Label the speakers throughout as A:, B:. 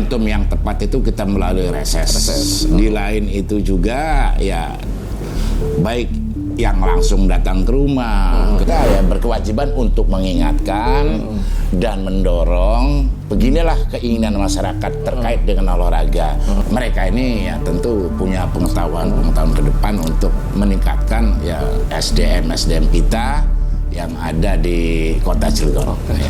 A: momentum yang tepat itu kita melalui reses. Di lain itu juga ya baik yang langsung datang ke rumah, kita ya berkewajiban untuk mengingatkan dan mendorong. Beginilah keinginan masyarakat terkait dengan olahraga. Mereka ini ya tentu punya pengetahuan ke depan untuk meningkatkan ya SDM kita yang ada di Kota Cilegon. Ya.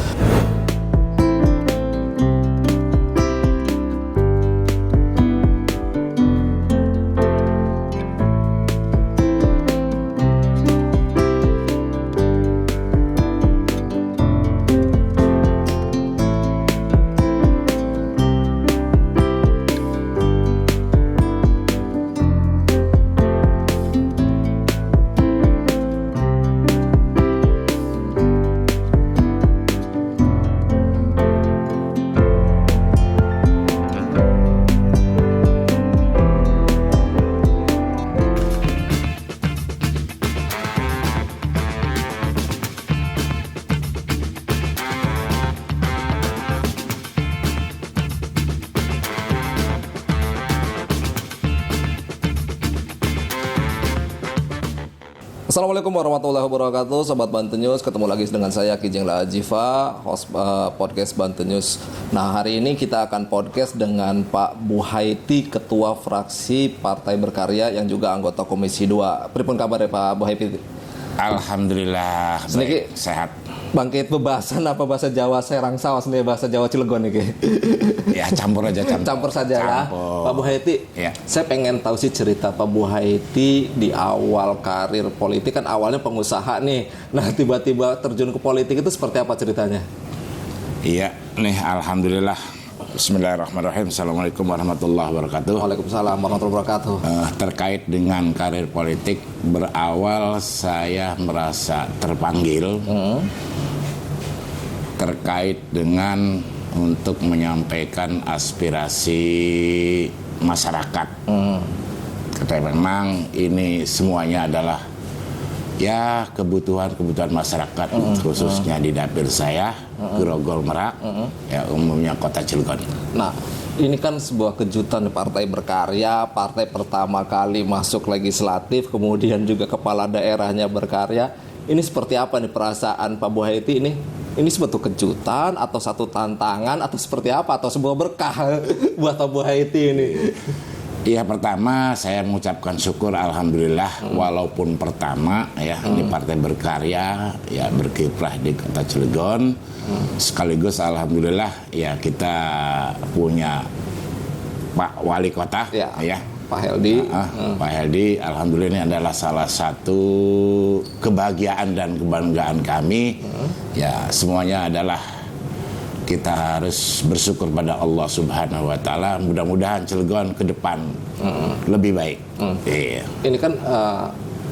B: Assalamualaikum warahmatullahi wabarakatuh, Sobat Banten News. Ketemu lagi dengan saya Kijeng Laajifa, host podcast Banten News. Nah, hari ini kita akan podcast dengan Pak Buhaiti, Ketua Fraksi Partai Berkarya yang juga anggota Komisi 2. Pripun kabar ya Pak Buhaiti?
A: Alhamdulillah, baik, sehat.
B: Bangkit bebasan apa bahasa Jawa Serang Sawas nih, bahasa Jawa Cilegon nih.
A: Ya campur aja,
B: campur saja ya. Pak Buhaiti,
A: ya.
B: Saya pengen tahu sih cerita Pak Buhaiti di awal karir politik. Kan awalnya pengusaha nih, nah tiba-tiba terjun ke politik itu seperti apa ceritanya?
A: Iya nih, alhamdulillah. Bismillahirrahmanirrahim. Assalamualaikum warahmatullahi wabarakatuh.
B: Waalaikumsalam warahmatullahi wabarakatuh.
A: Terkait dengan karir politik, berawal saya merasa terpanggil terkait dengan untuk menyampaikan aspirasi masyarakat. Karena memang ini semuanya adalah ya kebutuhan masyarakat, khususnya di dapil saya, Grogol Merak, ya umumnya Kota Cilegon.
B: Nah, ini kan sebuah kejutan Partai Berkarya, partai pertama kali masuk legislatif, kemudian juga kepala daerahnya berkarya. Ini seperti apa nih perasaan Pak Buhaiti ini? Ini sebuah kejutan atau satu tantangan atau seperti apa? Atau sebuah berkah buat Pak Buhaiti ini?
A: Iya, pertama saya mengucapkan syukur alhamdulillah walaupun pertama ya di Partai Berkarya ya berkiprah di Kota Cilegon, sekaligus alhamdulillah ya kita punya Pak Wali Kota ya
B: Pak Heldi.
A: Pak Heldi, alhamdulillah ini adalah salah satu kebahagiaan dan kebanggaan kami. Ya semuanya adalah kita harus bersyukur pada Allah Subhanahu wa Ta'ala. Mudah-mudahan Cilegon ke depan lebih baik. Iya.
B: Ini kan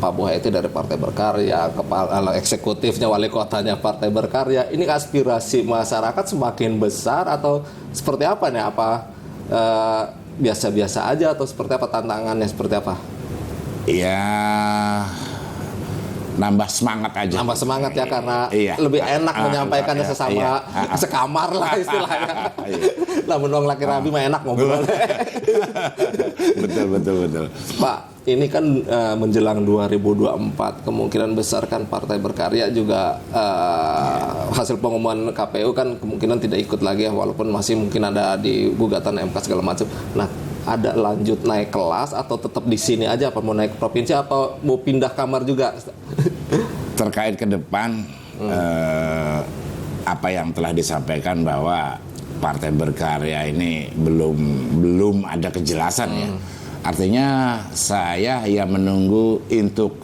B: Pak Buhaiti dari Partai Berkarya, kepala eksekutifnya, wali kotanya Partai Berkarya. Ini aspirasi masyarakat semakin besar atau seperti apa nih? Apa biasa-biasa aja atau seperti apa, tantangannya seperti apa?
A: Ya, nambah semangat aja.
B: Nambah semangat ya, karena lebih enak menyampaikannya sesama sekamar lah istilahnya. Namun dong laki rabi mah enak ngobrol.
A: Betul.
B: Pak, ini kan menjelang 2024 kemungkinan besar kan Partai Berkarya juga hasil pengumuman KPU kan kemungkinan tidak ikut lagi ya, walaupun masih mungkin ada di gugatan MK segala macam. Nah, ada lanjut naik kelas atau tetap di sini aja, apa mau naik provinsi atau mau pindah kamar juga?
A: Terkait ke depan apa yang telah disampaikan bahwa Partai Berkarya ini belum ada kejelasan ya. Artinya saya ya menunggu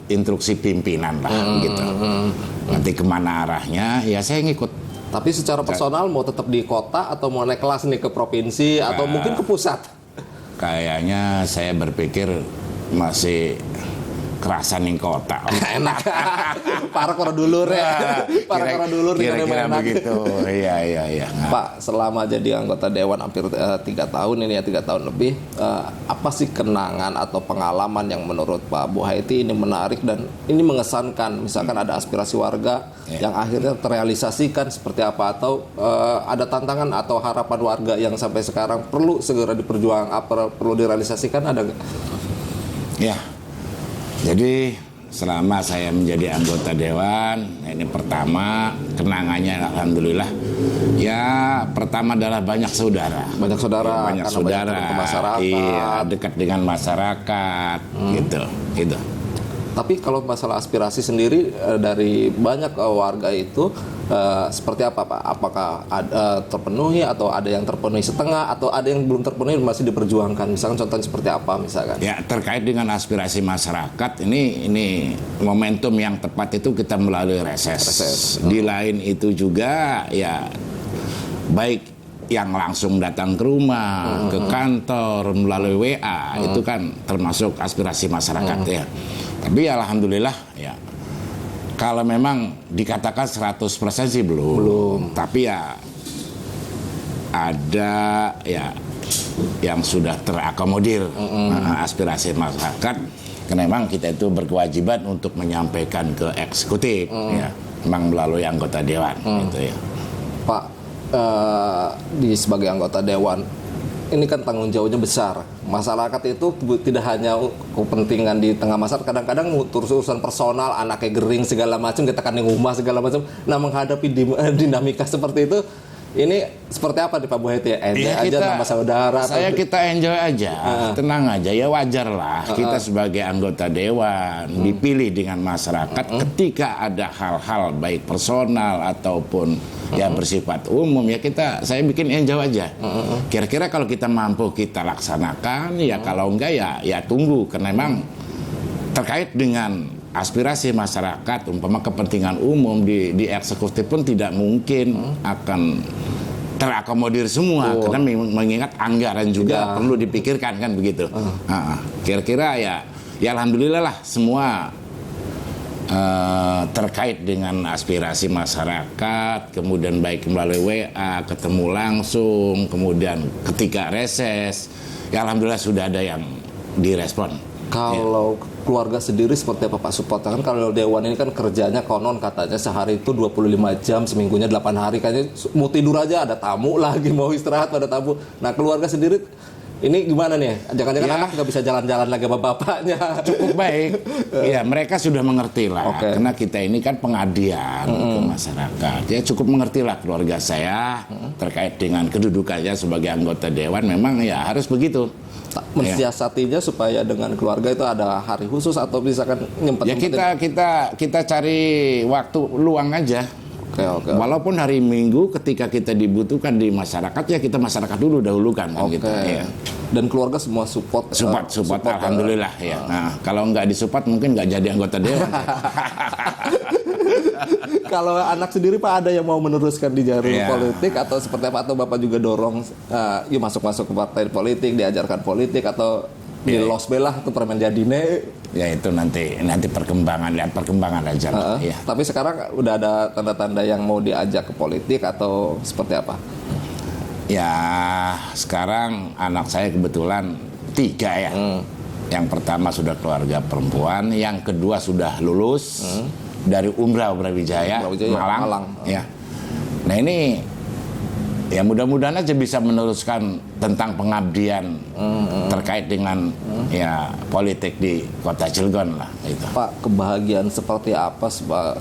A: instruksi pimpinan lah gitu. Nanti kemana arahnya ya saya ngikut.
B: Tapi secara personal mau tetap di kota atau mau naik kelas nih ke provinsi atau mungkin ke pusat?
A: Kayaknya saya berpikir masih kerasan ning kota.
B: Enak. Para korodulur ya. Para korodulur
A: Kira-kira begitu. Iya.
B: Pak, selama jadi anggota dewan hampir 3 tahun ini ya, 3 tahun lebih, apa sih kenangan atau pengalaman yang menurut Pak Buhaiti ini menarik dan ini mengesankan? Misalkan ada aspirasi warga yang akhirnya terrealisasikan seperti apa, atau ada tantangan atau harapan warga yang sampai sekarang perlu segera diperjuangkan, perlu direalisasikan, ada nggak?
A: Ya. Jadi selama saya menjadi anggota dewan, ini pertama kenangannya alhamdulillah. Ya, pertama adalah banyak saudara.
B: Banyak saudara,
A: Ya, banyak saudara.
B: Banyak masyarakat.
A: Iya, dekat dengan masyarakat gitu.
B: Tapi kalau masalah aspirasi sendiri dari banyak warga itu seperti apa, Pak? Apakah ada terpenuhi atau ada yang terpenuhi setengah atau ada yang belum terpenuhi masih diperjuangkan? Misalkan contohnya seperti apa misalkan?
A: Ya, terkait dengan aspirasi masyarakat ini momentum yang tepat itu kita melalui reses. Di lain itu juga ya baik yang langsung datang ke rumah, ke kantor melalui WA itu kan termasuk aspirasi masyarakat ya. Tapi alhamdulillah ya, kalau memang dikatakan 100% sih belum. Tapi ya ada ya yang sudah terakomodir aspirasi masyarakat. Karena memang kita itu berkewajiban untuk menyampaikan ke eksekutif ya, memang melalui anggota dewan gitu ya.
B: Pak, sebagai anggota dewan, ini kan tanggung jawabnya besar. Masyarakat itu tidak hanya kepentingan di tengah masyarakat, kadang-kadang urusan personal, anaknya gering segala macam, kita kan yang rumah segala macam. Nah, menghadapi dinamika seperti itu, ini seperti apa nih Pak Buhaiti? Enjoy aja nama saudara.
A: Kita enjoy aja, tenang aja, ya wajar lah. Kita sebagai anggota dewan dipilih dengan masyarakat ketika ada hal-hal baik personal ataupun ya bersifat umum ya saya bikin enjoy aja. Kira-kira kalau kita mampu kita laksanakan, ya kalau enggak ya tunggu, karena memang terkait dengan aspirasi masyarakat, umpama kepentingan umum di eksekutif pun tidak mungkin akan terakomodir semua, karena mengingat anggaran juga perlu dipikirkan kan begitu. Kira-kira ya alhamdulillah lah semua terkait dengan aspirasi masyarakat, kemudian baik melalui WA, ketemu langsung, kemudian ketika reses, ya alhamdulillah sudah ada yang direspon.
B: Kalau keluarga sendiri seperti apa Pak support? Kan kalau dewan ini kan kerjanya konon katanya sehari itu 25 jam, seminggunya 8 hari, kayaknya mau tidur aja ada tamu lagi, mau istirahat ada tamu. Nah, keluarga sendiri ini gimana nih? Jangan-jangan anak nggak bisa jalan-jalan lagi sama bapaknya?
A: Cukup baik. Ya, mereka sudah mengerti lah. Karena kita ini kan pengabdian ke masyarakat. Ya cukup mengerti lah keluarga saya terkait dengan kedudukannya sebagai anggota dewan. Memang ya harus begitu.
B: Mensiasatinya supaya dengan keluarga itu ada hari khusus atau misalkan nyempet.
A: Ya kita cari waktu luang aja.
B: Oke.
A: Walaupun hari Minggu ketika kita dibutuhkan di masyarakat, ya kita masyarakat dahulukan kan gitu. Ya.
B: Dan keluarga semua support
A: alhamdulillah ya. Nah, kalau nggak disupport mungkin nggak jadi anggota dewan.
B: Kalau anak sendiri Pak ada yang mau meneruskan di jalur politik atau seperti apa, atau Bapak juga dorong yuk masuk ke partai politik, diajarkan politik, atau di Los Belah itu permen jadine?
A: Ya itu nanti lihat perkembangan aja. Ya.
B: Tapi sekarang udah ada tanda-tanda yang mau diajak ke politik atau seperti apa?
A: Ya sekarang anak saya kebetulan 3 ya. Yang pertama sudah keluarga perempuan, yang kedua sudah lulus dari Umrah Wijaya, Malang. Ya. Nah ini ya mudah-mudahan aja bisa meneruskan tentang pengabdian terkait dengan ya politik di Kota Cilegon lah itu.
B: Pak, kebahagiaan seperti apa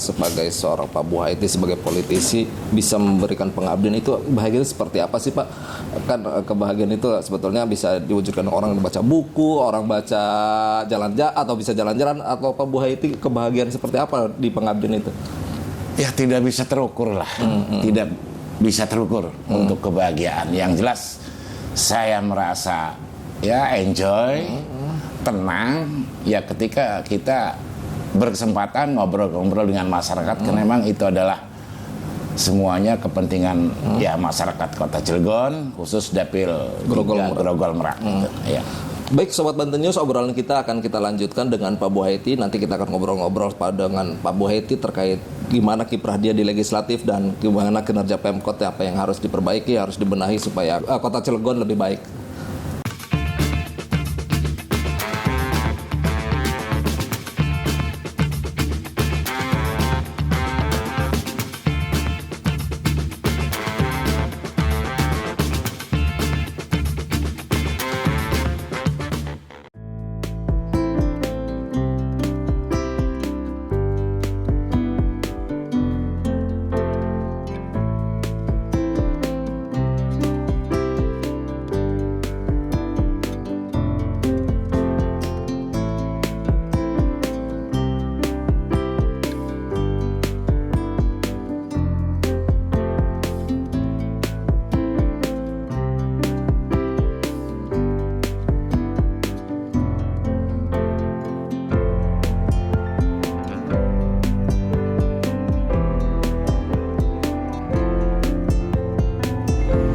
B: sebagai seorang Pak Buhaiti sebagai politisi bisa memberikan pengabdian itu, bahagia seperti apa sih Pak? Kan kebahagiaan itu sebetulnya bisa diwujudkan orang baca buku, orang baca jalan-jalan atau bisa jalan-jalan, atau Pak Buhaiti kebahagiaan seperti apa di pengabdian itu? Ya
A: tidak bisa terukur lah. Tidak bisa terukur untuk kebahagiaan. Yang jelas saya merasa ya enjoy, tenang ya ketika kita berkesempatan ngobrol-ngobrol dengan masyarakat, karena memang itu adalah semuanya kepentingan ya masyarakat Kota Cilegon, khusus Dapil Grogol Merak gitu, ya.
B: Baik Sobat Banten News, obrolan kita akan kita lanjutkan dengan Pak Buhaiti. Nanti kita akan ngobrol-ngobrol dengan Pak Buhaiti terkait gimana kiprah dia di legislatif dan gimana kinerja Pemkot, apa yang harus diperbaiki, harus dibenahi supaya Kota Cilegon lebih baik.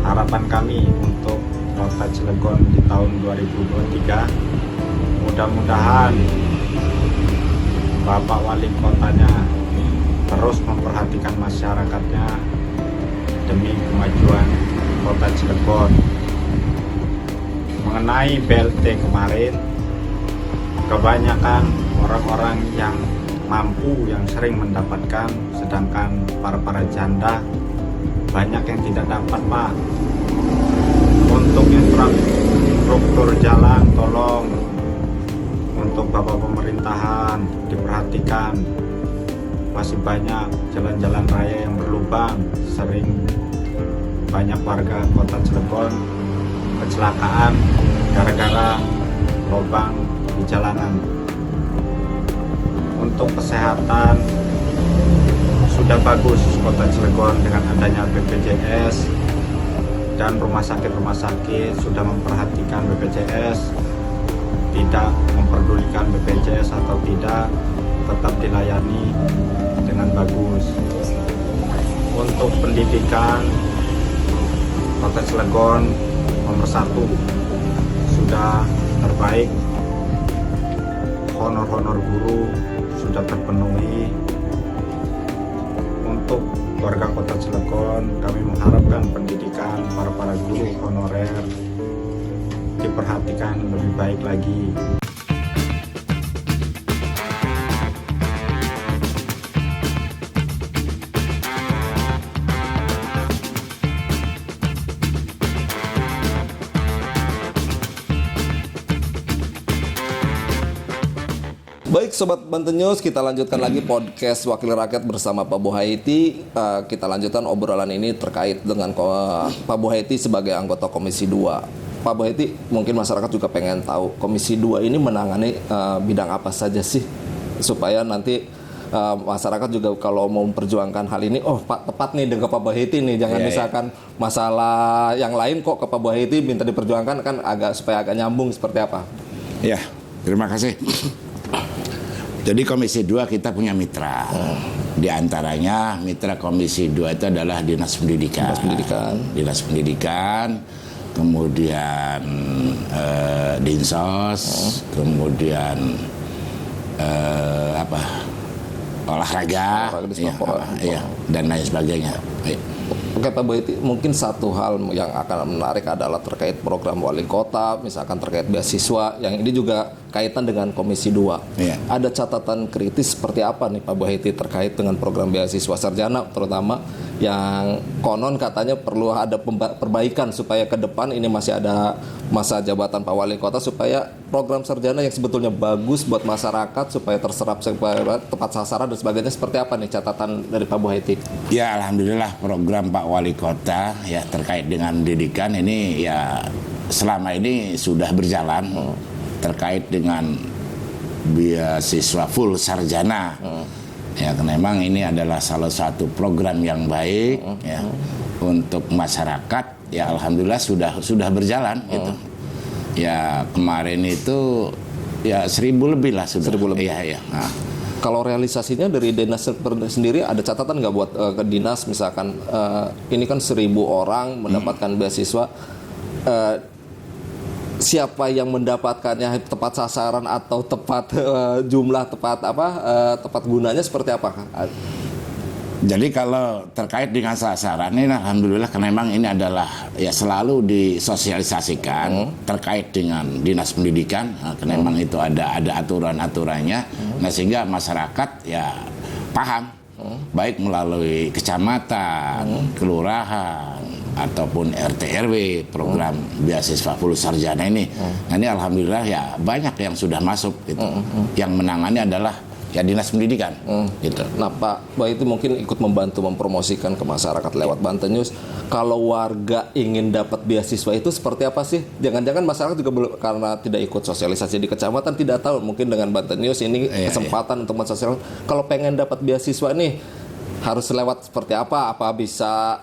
C: Harapan kami untuk Kota Cilegon di tahun 2023, mudah-mudahan Bapak Wali Kotanya terus memperhatikan masyarakatnya demi kemajuan Kota Cilegon. Mengenai BLT kemarin, kebanyakan orang-orang yang mampu yang sering mendapatkan, sedangkan para janda banyak yang tidak dapat, Pak. Untuk infrastruktur jalan, tolong untuk Bapak pemerintahan diperhatikan. Masih banyak jalan-jalan raya yang berlubang, sering banyak warga Kota Cilegon kecelakaan gara-gara lubang di jalanan. Untuk kesehatan sudah bagus Kota Cilegon dengan adanya BPJS, dan rumah sakit sudah memperhatikan BPJS, tidak memperdulikan BPJS atau tidak, tetap dilayani dengan bagus. Untuk pendidikan, Kota Cilegon nomor 1 sudah terbaik, honor guru sudah terpenuhi. Untuk warga Kota Cilegon, kami mengharapkan pendidikan para guru honorer diperhatikan lebih baik lagi.
B: Baik Sobat Banten News, kita lanjutkan lagi podcast Wakil Rakyat bersama Pak Buhaiti. Kita lanjutkan obrolan ini terkait dengan Pak Buhaiti sebagai anggota Komisi 2. Pak Buhaiti, mungkin masyarakat juga pengen tahu Komisi 2 ini menangani bidang apa saja sih, supaya nanti masyarakat juga kalau mau memperjuangkan hal ini, oh Pak, tepat nih dengan Pak Buhaiti nih, jangan misalkan masalah yang lain kok ke Pak Buhaiti minta diperjuangkan, kan supaya agak nyambung seperti apa?
A: Ya, terima kasih. Jadi Komisi 2 kita punya mitra. Di antaranya mitra Komisi 2 itu adalah Dinas Pendidikan. Dinas Pendidikan, kemudian Dinsos, kemudian olahraga, dan lain sebagainya.
B: Oke Pak Buhaiti, mungkin satu hal yang akan menarik adalah terkait program wali kota, misalkan terkait beasiswa, yang ini juga kaitan dengan Komisi 2.
A: Iya.
B: Ada catatan kritis seperti apa nih Pak Buhaiti terkait dengan program beasiswa sarjana, terutama yang konon katanya perlu ada perbaikan supaya ke depan ini masih ada masa jabatan Pak Wali Kota, supaya program sarjana yang sebetulnya bagus buat masyarakat supaya terserap, supaya tepat sasaran dan sebagainya. Seperti apa nih catatan dari Pak Buhaiti?
A: Ya, alhamdulillah program Pak Wali Kota ya terkait dengan pendidikan ini ya selama ini sudah berjalan terkait dengan beasiswa full sarjana. Ya, memang ini adalah salah satu program yang baik ya untuk masyarakat. Ya, alhamdulillah sudah berjalan gitu. Ya, kemarin itu ya 1.000 lebih lah sudah.
B: 1.000 lebih.
A: Iya. Nah.
B: Kalau realisasinya dari dinas sendiri ada catatan nggak buat ke dinas, misalkan ini kan 1.000 orang mendapatkan beasiswa, siapa yang mendapatkannya, tepat sasaran atau tepat jumlah, tepat gunanya seperti apa?
A: Jadi kalau terkait dengan sasaran ini, alhamdulillah karena memang ini adalah ya selalu disosialisasikan terkait dengan dinas pendidikan, karena memang itu ada aturan-aturannya, nah sehingga masyarakat ya paham, baik melalui kecamatan, kelurahan, ataupun RT RW program beasiswa full sarjana ini. Nah ini alhamdulillah ya banyak yang sudah masuk gitu. Yang menangani adalah ya dinas pendidikan gitu.
B: Nah Pak itu mungkin ikut membantu mempromosikan ke masyarakat lewat Banten News. Kalau warga ingin dapat beasiswa itu seperti apa sih? Jangan-jangan masyarakat juga karena tidak ikut sosialisasi di kecamatan tidak tahu. Mungkin dengan Banten News ini kesempatan untuk mensosialisasikan. Kalau pengen dapat beasiswa nih harus lewat seperti apa? Apa bisa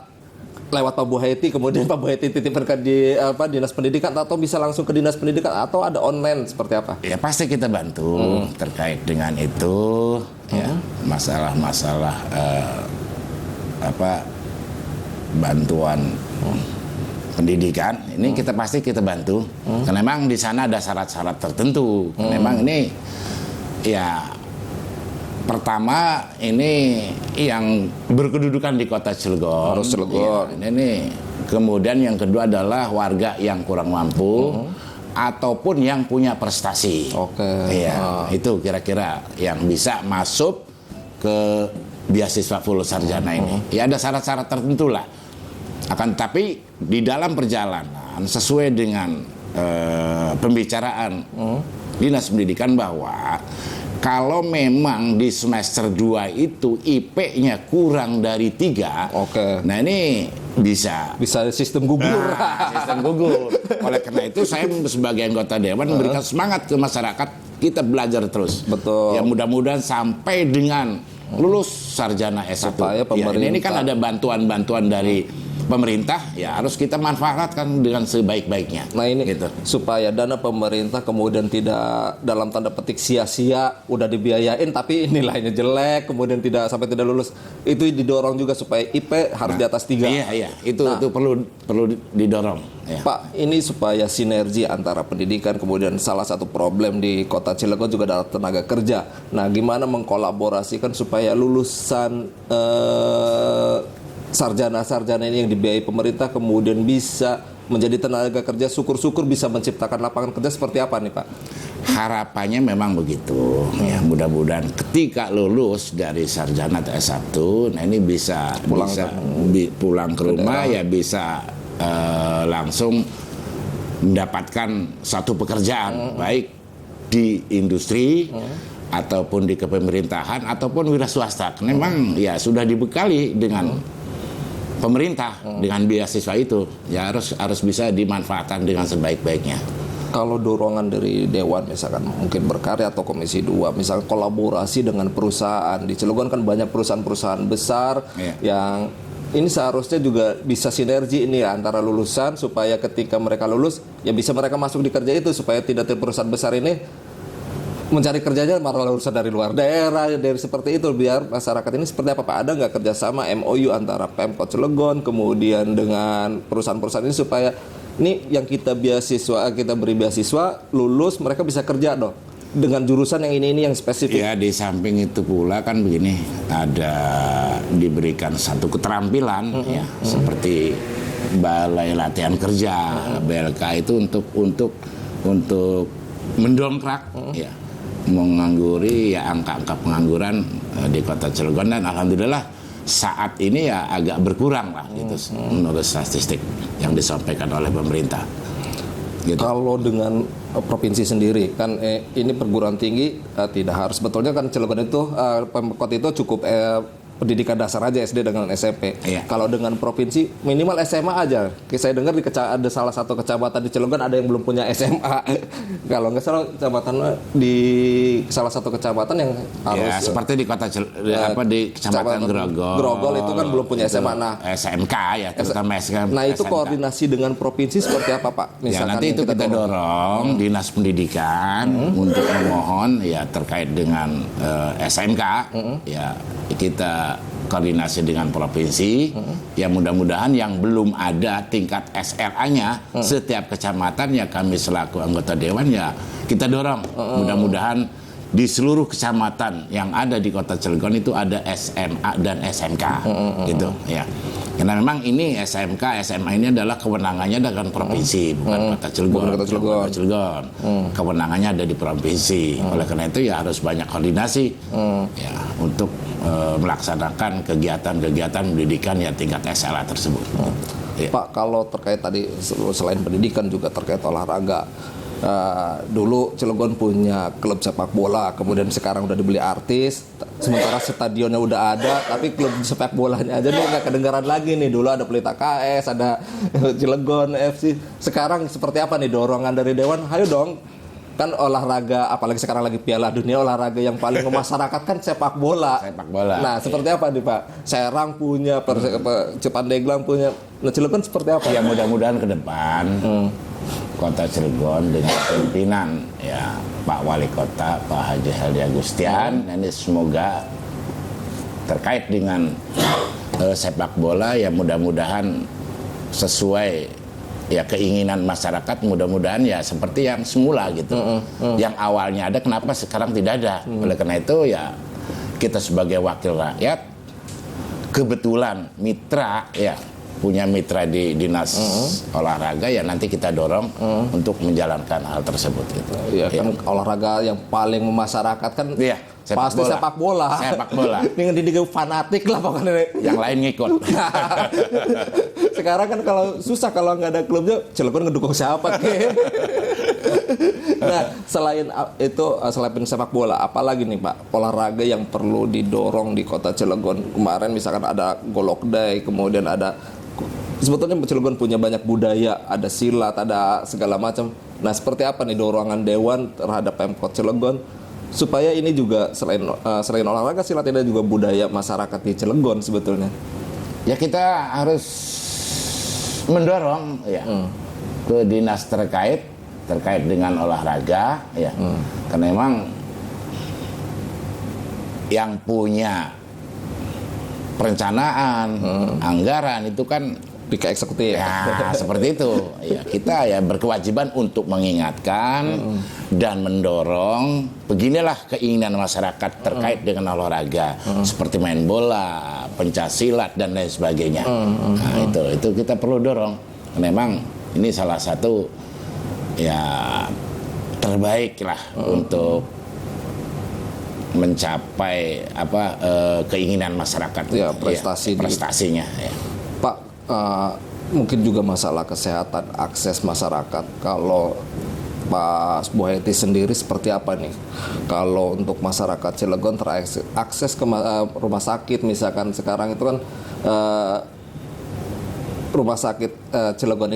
B: lewat Pak Buhaiti, kemudian Pak Buhaiti titipkan di dinas pendidikan, atau bisa langsung ke dinas pendidikan, atau ada online seperti apa?
A: Ya pasti kita bantu terkait dengan itu, ya masalah-masalah bantuan pendidikan ini kita pasti kita bantu, karena memang di sana ada syarat-syarat tertentu. Memang ini ya pertama ini yang berkedudukan di kota Cilegon.
B: Harus Cilegon.
A: Ya, ini. Kemudian yang kedua adalah warga yang kurang mampu ataupun yang punya prestasi.
B: Oke.
A: Iya, itu kira-kira yang bisa masuk ke beasiswa full sarjana ini. Ya ada syarat-syarat tertentu lah. Akan tapi di dalam perjalanan sesuai dengan pembicaraan dinas pendidikan bahwa kalau memang di semester 2 itu IP-nya kurang dari 3, nah ini bisa
B: sistem gugur.
A: Sistem gugur. Oleh karena itu saya sebagai anggota dewan memberikan semangat ke masyarakat, kita belajar terus.
B: Betul.
A: Ya mudah-mudahan sampai dengan lulus sarjana S1.
B: Supaya
A: Ya, ini kan ada bantuan-bantuan dari pemerintah, ya harus kita manfaatkan dengan sebaik-baiknya.
B: Nah ini
A: gitu.
B: Supaya dana pemerintah kemudian tidak dalam tanda petik sia-sia, udah dibiayain tapi nilainya jelek, kemudian sampai tidak lulus, itu didorong juga supaya IP harus di atas 3.
A: Iya, itu perlu didorong. Ya.
B: Pak, ini supaya sinergi antara pendidikan, kemudian salah satu problem di kota Cilegon juga adalah tenaga kerja. Nah, gimana mengkolaborasikan supaya lulusan sarjana-sarjana ini yang dibiayai pemerintah kemudian bisa menjadi tenaga kerja, syukur-syukur bisa menciptakan lapangan kerja seperti apa nih Pak?
A: Harapannya memang begitu. Ya, mudah-mudahan ketika lulus dari sarjana atau S1, nah ini bisa pulang ke rumah, ya bisa langsung mendapatkan satu pekerjaan baik di industri ataupun di kepemerintahan ataupun wira swasta. Memang ya sudah dibekali dengan pemerintah dengan beasiswa itu, ya harus bisa dimanfaatkan dengan sebaik-baiknya.
B: Kalau dorongan dari Dewan misalkan mungkin Berkarya atau Komisi 2 misalkan kolaborasi dengan perusahaan di Cilegon, kan banyak perusahaan-perusahaan besar yang ini seharusnya juga bisa sinergi ini ya, antara lulusan supaya ketika mereka lulus ya bisa mereka masuk di kerja itu, supaya tidak perusahaan besar ini mencari kerjanya malah lulusan dari luar daerah, dari seperti itu. Biar masyarakat ini seperti apa Pak? Ada nggak kerjasama MOU antara Pemkot Cilegon kemudian dengan perusahaan-perusahaan ini supaya ini yang kita beri beasiswa lulus mereka bisa kerja dong dengan jurusan yang ini yang spesifik.
A: Ya di samping itu pula kan begini, ada diberikan satu keterampilan ya seperti balai latihan kerja BLK itu untuk mendongkrak ya mengangguri ya angka-angka pengangguran di kota Cilegon, dan alhamdulillah saat ini ya agak berkurang lah gitu menurut statistik yang disampaikan oleh pemerintah. Gitu.
B: Kalau dengan provinsi sendiri kan ini perguruan tinggi tidak harus, betulnya kan Cilegon itu Pemkot itu cukup pendidikan dasar aja SD dengan SMP.
A: Iya.
B: Kalau dengan provinsi minimal SMA aja. Saya dengar ada salah satu kecamatan di Cilegon ada yang belum punya SMA. Kalau nggak salah di salah satu kecamatan yang harus
A: ya, seperti di kota di kecamatan
B: Grogol itu kan belum punya SMA. Nah,
A: SMK ya terutama SMK.
B: Nah, itu koordinasi dengan provinsi seperti apa Pak?
A: Misalkan ya, nanti itu kita dorong dinas pendidikan untuk memohon ya terkait dengan SMK ya kita koordinasi dengan provinsi. Ya mudah-mudahan yang belum ada tingkat SRA-nya setiap kecamatan ya kami selaku anggota dewan ya kita dorong. Mudah-mudahan di seluruh kecamatan yang ada di Kota Cilegon itu ada SMA dan SMK gitu ya. Karena memang ini SMK, SMA ini adalah kewenangannya dengan provinsi, bukan Kota Cilegon.
B: Kota Cilegon.
A: Kewenangannya ada di provinsi. Oleh karena itu ya harus banyak koordinasi ya untuk melaksanakan kegiatan-kegiatan pendidikan ya tingkat SLA tersebut. Ya.
B: Pak, kalau terkait tadi selain pendidikan juga terkait olahraga. Dulu Cilegon punya klub sepak bola, kemudian sekarang udah dibeli artis, sementara stadionnya udah ada, tapi klub sepak bolanya aja nih nggak kedengaran lagi nih. Dulu ada Pelita KS, ada Cilegon FC. Sekarang seperti apa nih dorongan dari Dewan? Ayo dong, kan olahraga, apalagi sekarang lagi Piala Dunia, olahraga yang paling memasyarakat kan sepak bola.
A: Sepak bola.
B: Nah, seperti apa nih Pak? Serang punya, Pandeglang punya. Nah, Cilegon seperti apa?
A: Ya mudah-mudahan ke depan Kota Cilegon dengan pimpinan ya Pak Wali Kota Pak Haji Heldi Agustian ini semoga terkait dengan sepak bola ya mudah-mudahan sesuai ya keinginan masyarakat, mudah-mudahan ya seperti yang semula gitu. Yang awalnya ada kenapa sekarang tidak ada? Oleh karena itu ya kita sebagai wakil rakyat kebetulan mitra ya punya mitra di dinas olahraga ya nanti kita dorong untuk menjalankan hal tersebut gitu.
B: Iya kan olahraga yang paling memasyarakat kan pasti sepak bola.
A: Sepak bola.
B: Dengan dididik fanatik lah pokoknya.
A: Yang lain ngikut.
B: Sekarang kan kalau susah kalau nggak ada klubnya, Cilegon ngedukung siapa ke? Nah, selain itu selain sepak bola, apalagi nih Pak olahraga yang perlu didorong di Kota Cilegon? Kemarin misalkan ada golok day, kemudian ada sebetulnya Cilegon punya banyak budaya, ada silat, ada segala macam. Nah, seperti apa nih dorongan Dewan terhadap Pemkot Cilegon supaya ini juga selain olahraga silat ini juga budaya masyarakat di Cilegon sebetulnya?
A: Ya kita harus mendorong ya ke dinas terkait dengan olahraga ya. Karena memang yang punya perencanaan, anggaran itu kan
B: di eksekutif.
A: Ya, seperti itu. Ya, kita ya berkewajiban untuk mengingatkan dan mendorong beginilah keinginan masyarakat terkait dengan olahraga seperti main bola, pencaksilat dan lain sebagainya. Nah, itu kita perlu dorong. Memang ini salah satu ya terbaik lah untuk mencapai keinginan masyarakat
B: ya, prestasinya
A: ya.
B: Pak, mungkin juga masalah kesehatan, akses masyarakat. Kalau Pak Boheti sendiri seperti apa nih? Kalau untuk masyarakat Cilegon terakses ke rumah sakit, misalkan sekarang itu kan rumah sakit Cilegon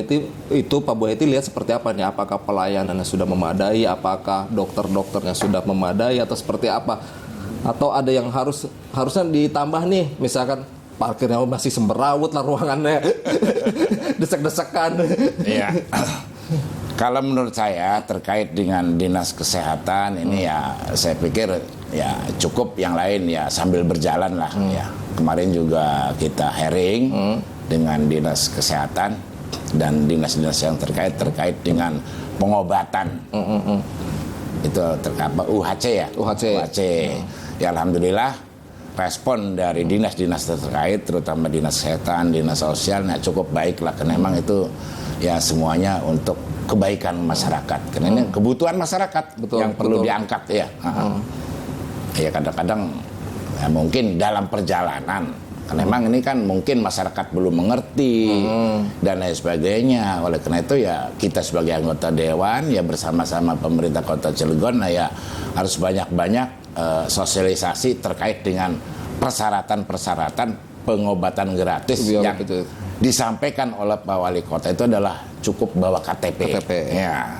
B: itu Pak Boheti lihat seperti apa nih? Apakah pelayanannya sudah memadai? Apakah dokter-dokternya sudah memadai atau seperti apa? Atau ada yang harusnya ditambah nih, misalkan parkirnya masih semberawut lah ruangannya, desek-desekan.
A: Iya. Kalau menurut saya terkait dengan dinas kesehatan ini ya saya pikir ya cukup, yang lain ya sambil berjalan lah ya. Kemarin juga kita hearing dengan dinas kesehatan dan dinas-dinas yang terkait dengan pengobatan. Itu UHC ya. UHC. Ya alhamdulillah respon dari dinas-dinas terkait, terutama dinas kesehatan, dinas sosial, cukup baik lah. Karena memang itu ya semuanya untuk kebaikan masyarakat. Karena ini kebutuhan masyarakat yang perlu diangkat ya. Ya kadang-kadang ya mungkin dalam perjalanan, karena memang ini kan mungkin masyarakat belum mengerti dan lain sebagainya. Oleh karena itu ya kita sebagai anggota dewan ya bersama-sama pemerintah Kota Cilegon ya harus banyak-banyak sosialisasi terkait dengan persyaratan-persyaratan pengobatan gratis yang disampaikan oleh Pak Wali Kota itu adalah cukup bawa KTP. Ya.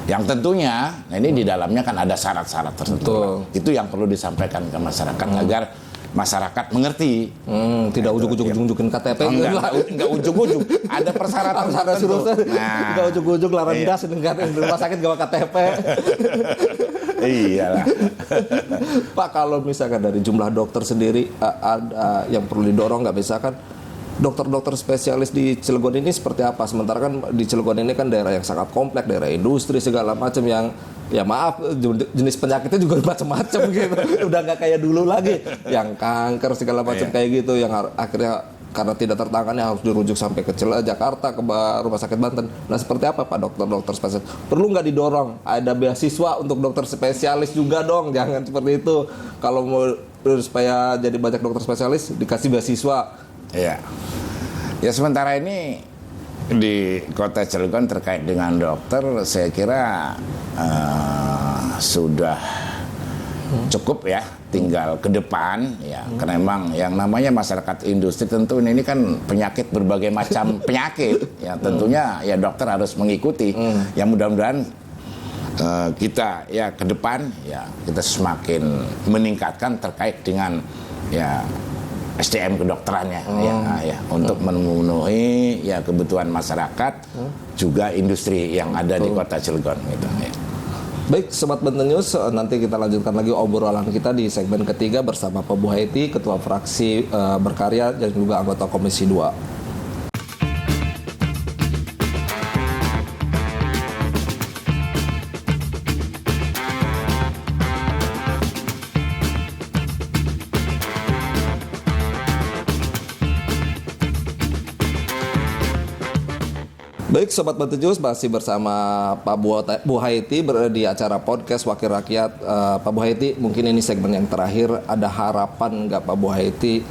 A: Yang tentunya ini di dalamnya kan ada syarat-syarat tertentu. Itu yang perlu disampaikan ke masyarakat agar masyarakat mengerti.
B: Tidak ujuk-ujuk-ujukin KTP.
A: Enggak ujuk-ujuk. Ada persyaratan tertentu.
B: Enggak ujuk-ujuk larang gas di rumah sakit gawa KTP.
A: Iyalah.
B: Pak, kalau misalkan dari jumlah dokter sendiri ada yang perlu didorong nggak, misalkan dokter-dokter spesialis di Cilegon ini seperti apa? Sementara kan di Cilegon ini kan daerah yang sangat kompleks, daerah industri segala macam yang ya maaf jenis penyakitnya juga macam-macam gitu. Udah nggak kayak dulu lagi, yang kanker segala macam kayak gitu, yang akhirnya karena tidak tertangani harus dirujuk sampai ke Jakarta, ke Rumah Sakit Banten. Nah, seperti apa Pak dokter-dokter spesialis? Perlu nggak didorong? Ada beasiswa untuk dokter spesialis juga dong, jangan seperti itu. Kalau mau supaya jadi banyak dokter spesialis dikasih beasiswa.
A: Iya. Ya sementara ini di Kota Cilegon terkait dengan dokter, saya kira sudah cukup ya. Tinggal ke depan ya, karena memang yang namanya masyarakat industri tentu ini kan penyakit, berbagai macam penyakit ya, tentunya ya dokter harus mengikuti. Ya mudah-mudahan kita ya ke depan ya kita semakin meningkatkan terkait dengan ya SDM kedokterannya ya untuk memenuhi ya kebutuhan masyarakat juga industri yang ada di Kota Cilegon gitu ya.
B: Baik, Sobat Banten News, nanti kita lanjutkan lagi obrolan kita di segmen ketiga bersama Pak Buhaiti, Ketua Fraksi Berkarya dan juga anggota Komisi 2. Baik, Sobat Banten News, masih bersama Pak Buhaiti di acara podcast Wakil Rakyat. Pak Buhaiti, mungkin ini segmen yang terakhir. Ada harapan nggak Pak Buhaiti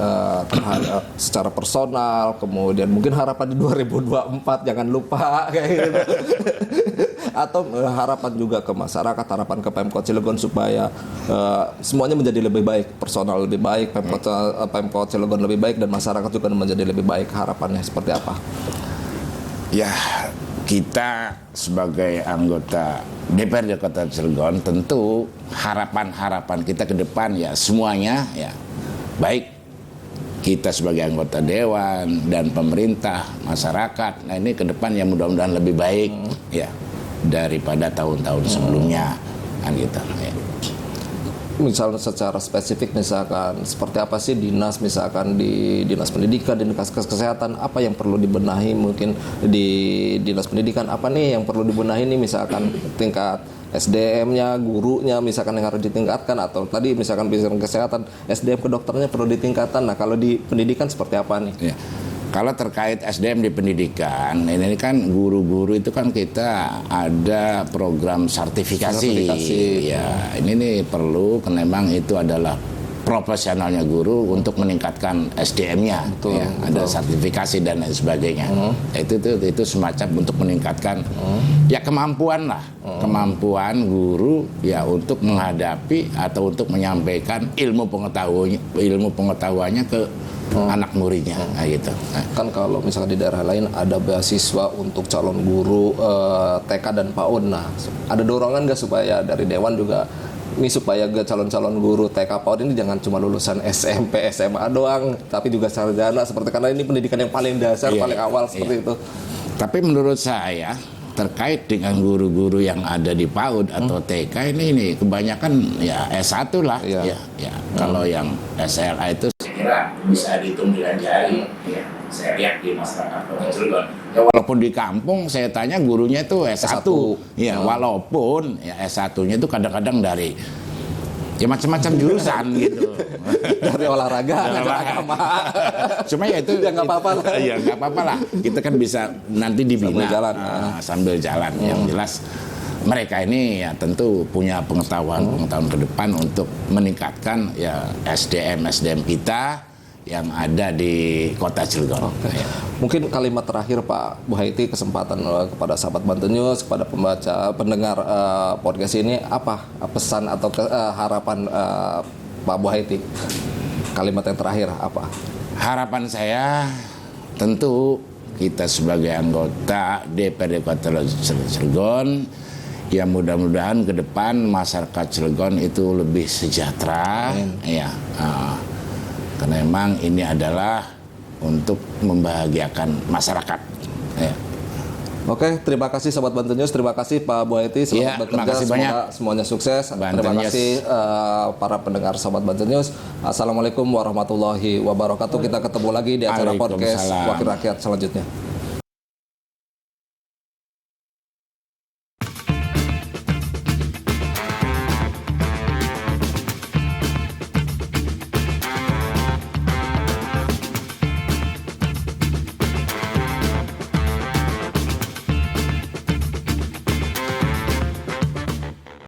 B: secara personal, kemudian mungkin harapan di 2024 jangan lupa kayak gitu. Atau harapan juga ke masyarakat, harapan ke Pemkot Cilegon supaya semuanya menjadi lebih baik, personal lebih baik, Pemkot Cilegon lebih baik, dan masyarakat juga menjadi lebih baik. Harapannya seperti apa?
A: Ya, kita sebagai anggota DPRD Kota Cilegon tentu harapan-harapan kita ke depan ya semuanya ya baik kita sebagai anggota dewan dan pemerintah, masyarakat. Nah, ini ke depan ya mudah-mudahan lebih baik ya daripada tahun-tahun sebelumnya kan gitu ya.
B: Misalnya secara spesifik, misalkan seperti apa sih dinas, misalkan di dinas pendidikan, di dinas kesehatan, apa yang perlu dibenahi mungkin di dinas pendidikan, apa nih yang perlu dibenahi nih, misalkan tingkat SDM-nya, gurunya misalkan yang harus ditingkatkan, atau tadi misalkan bidang kesehatan, SDM kedokterannya perlu ditingkatkan. Nah, kalau di pendidikan seperti apa nih?
A: Ya. Kalau terkait SDM di pendidikan, ini kan guru-guru itu kan kita ada program sertifikasi. Ya, ini nih perlu, karena memang itu adalah profesionalnya guru untuk meningkatkan SDM-nya. Ya, ada sertifikasi dan lain sebagainya. Itu semacam untuk meningkatkan ya kemampuan lah, kemampuan guru ya untuk menghadapi atau untuk menyampaikan ilmu pengetahuannya ke anak muridnya, gitu.
B: Kan kalau misalnya di daerah lain ada beasiswa untuk calon guru TK dan PAUD. Nah, ada dorongan nggak supaya dari Dewan juga ini supaya calon-calon guru TK PAUD ini jangan cuma lulusan SMP, SMA doang, tapi juga sarjana, seperti karena ini pendidikan yang paling dasar, paling awal seperti itu. Tapi
A: menurut saya terkait dengan guru-guru yang ada di PAUD atau TK ini kebanyakan ya S1 lah. Kalau yang SLA itu kira bisa dihitung dengan jari ya, saya lihat di masyarakat Kota Cilegon. Ya, walaupun di kampung saya tanya gurunya itu S1. Ya, walaupun ya S1-nya itu kadang-kadang dari ya macam-macam jurusan gitu.
B: Dari olahraga, agama.
A: Cuma ya itu
B: ya nggak apa-apa lah.
A: Ya nggak apa-apa lah. Kita kan bisa nanti dibina sambil jalan. Yang jelas mereka ini ya tentu punya pengetahuan ke depan untuk meningkatkan ya SDM kita yang ada di Kota Cilegon.
B: Ya. Mungkin kalimat terakhir Pak Buhaiti, kesempatan kepada sahabat Banten News, kepada pendengar podcast ini, apa pesan atau harapan Pak Buhaiti? Kalimat yang terakhir apa?
A: Harapan saya tentu kita sebagai anggota DPRD Kota Cilegon ya mudah-mudahan ke depan masyarakat Cilegon itu lebih sejahtera. Ya, Karena memang ini adalah untuk membahagiakan masyarakat. Ya.
B: Oke, terima kasih Sobat Banten News, terima kasih Pak Bu Haiti, selamat bekerja,
A: makasih
B: semoga
A: banyak.
B: semuanya sukses.
A: Banten
B: Terima
A: News.
B: kasih para pendengar Sobat Banten News. Assalamualaikum warahmatullahi wabarakatuh. Kita ketemu lagi di acara podcast
A: Waalaikumsalam.
B: Wakil Rakyat selanjutnya.